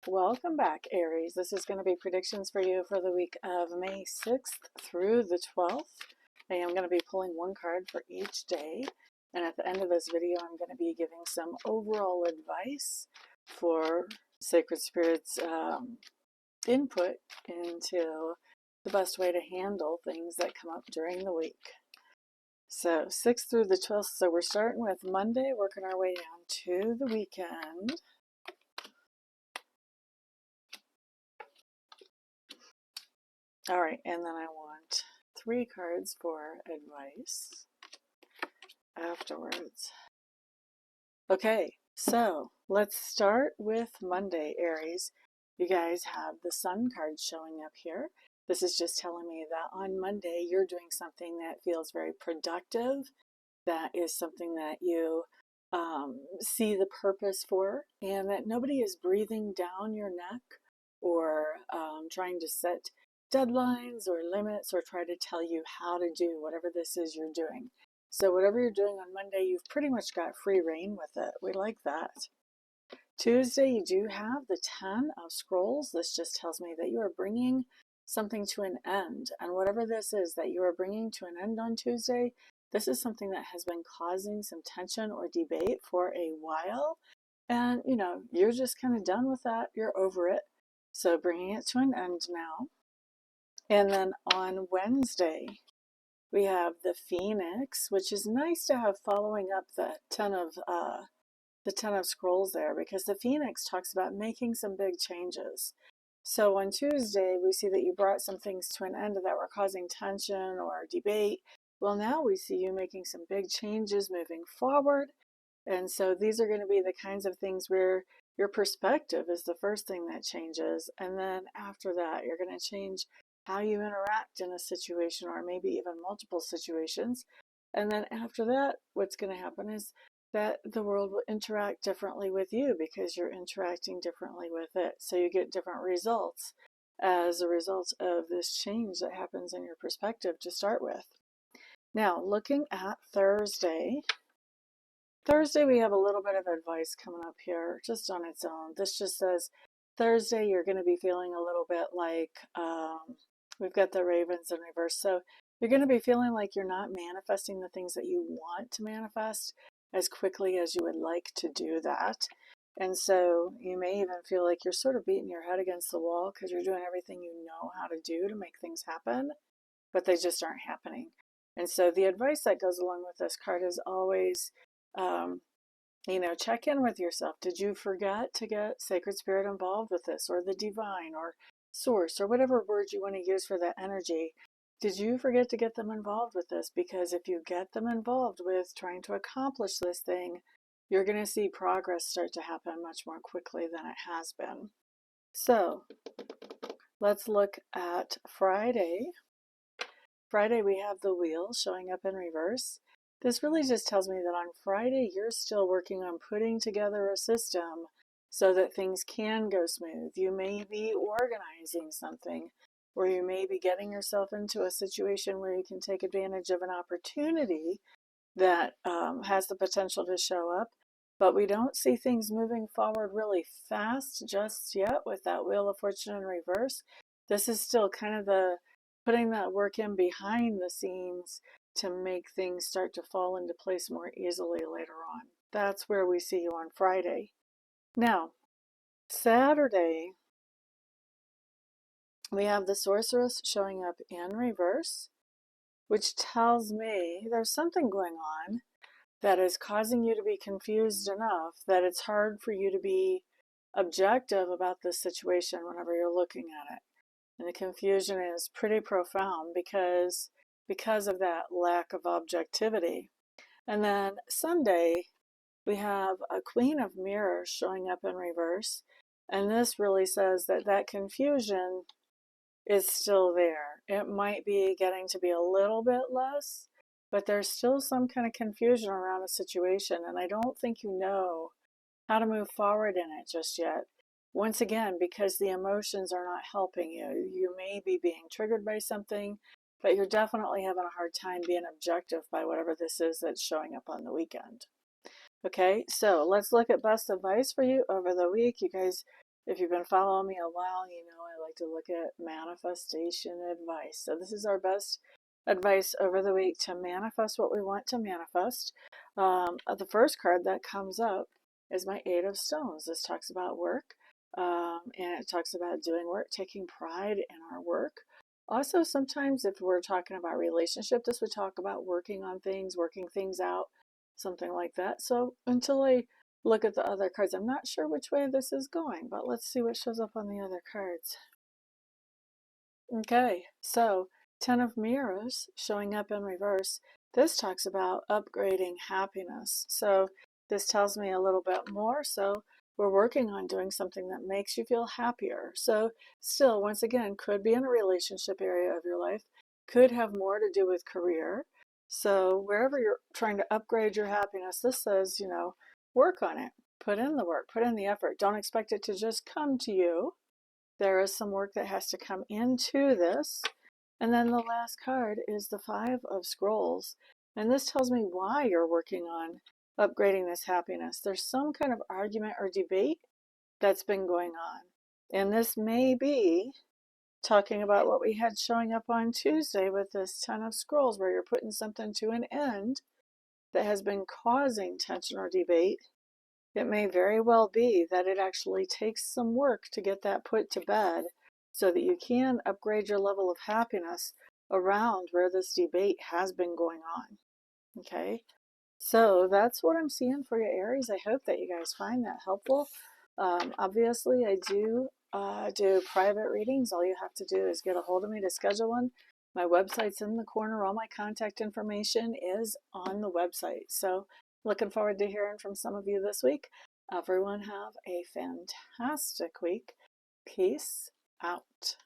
Welcome back, Aries. This is going to be predictions for you for the week of May 6th through the 12th. I am going to be pulling one card for each day. And at the end of this video, I'm going to be giving some overall advice for Sacred Spirit's input into the best way to handle things that come up during the week. So 6th through the 12th. So we're starting with Monday, working our way down to the weekend. All right, and then I want 3 cards for advice afterwards. Okay, so let's start with Monday, Aries. You guys have the Sun card showing up here. This is just telling me that on Monday you're doing something that feels very productive. That is something that you see the purpose for, and that nobody is breathing down your neck or trying to set deadlines or limits or try to tell you how to do whatever this is you're doing. So whatever you're doing on Monday, you've pretty much got free reign with it. We like that. Tuesday, you do have the 10 of Scrolls. This just tells me that you are bringing something to an end. And whatever this is that you are bringing to an end on Tuesday, this is something that has been causing some tension or debate for a while. And, you're just kind of done with that. You're over it. So bringing it to an end now. And then on Wednesday, we have the Phoenix, which is nice to have following up the 10 of Scrolls there, because the Phoenix talks about making some big changes. So on Tuesday, we see that you brought some things to an end that were causing tension or debate. Well, now we see you making some big changes moving forward. And so these are going to be the kinds of things where your perspective is the first thing that changes. And then after that, you're going to change how you interact in a situation, or maybe even multiple situations. And then after that, what's going to happen is that the world will interact differently with you because you're interacting differently with it. So you get different results as a result of this change that happens in your perspective to start with. Now, looking at Thursday, we have a little bit of advice coming up here just on its own. This just says Thursday, you're going to be feeling a little bit like we've got the Ravens in reverse. So you're going to be feeling like you're not manifesting the things that you want to manifest as quickly as you would like to do that. And so you may even feel like you're sort of beating your head against the wall because you're doing everything you know how to do to make things happen, but they just aren't happening. And so the advice that goes along with this card is always, check in with yourself. Did you forget to get Sacred Spirit involved with this, or the divine, or source, or whatever word you want to use for that energy? Did you forget to get them involved with this? Because if you get them involved with trying to accomplish this thing, you're going to see progress start to happen much more quickly than it has been. So let's look at Friday. Friday, we have the wheel showing up in reverse. This really just tells me that on Friday, you're still working on putting together a system so that things can go smooth. You may be organizing something, or you may be getting yourself into a situation where you can take advantage of an opportunity that has the potential to show up. But we don't see things moving forward really fast just yet with that Wheel of Fortune in reverse. This is still kind of the putting that work in behind the scenes to make things start to fall into place more easily later on. That's where we see you on Friday. Now, Saturday, we have the Sorceress showing up in reverse, which tells me there's something going on that is causing you to be confused enough that it's hard for you to be objective about this situation whenever you're looking at it. And the confusion is pretty profound because of that lack of objectivity. And then Sunday, we have a Queen of Mirrors showing up in reverse. And this really says that that confusion is still there. It might be getting to be a little bit less, but there's still some kind of confusion around a situation. And I don't think you know how to move forward in it just yet. Once again, because the emotions are not helping you. You may be being triggered by something, but you're definitely having a hard time being objective by whatever this is that's showing up on the weekend. Okay, so let's look at best advice for you over the week. You guys, If you've been following me a while, you know I like to look at manifestation advice. So this is our best advice over the week to manifest what we want to manifest. The first card that comes up is my Eight of Stones. This talks about work, and it talks about doing work, taking pride in our work. Also, sometimes if we're talking about relationship, this would talk about working on things, working things out, something like that. So until I look at the other cards, I'm not sure which way this is going, but let's see what shows up on the other cards. Okay, so Ten of Mirrors showing up in reverse. This talks about upgrading happiness. So this tells me a little bit more. So we're working on doing something that makes you feel happier. So still, once again, could be in a relationship area of your life, could have more to do with career. So wherever you're trying to upgrade your happiness, this says, you know, work on it. Put in the work, put in the effort. Don't expect it to just come to you. There is some work that has to come into this. And then the last card is the Five of Scrolls. And this tells me why you're working on upgrading this happiness. There's some kind of argument or debate that's been going on. And this may be talking about what we had showing up on Tuesday with this Ten of Scrolls, where you're putting something to an end that has been causing tension or debate. It may very well be that it actually takes some work to get that put to bed so that you can upgrade your level of happiness around where this debate has been going on. Okay, so that's what I'm seeing for you, Aries. I hope that you guys find that helpful. Obviously, I do private readings. All you have to do is get a hold of me to schedule one. My website's in the corner. All my contact information is on the website. So looking forward to hearing from some of you this week. Everyone have a fantastic week. Peace out.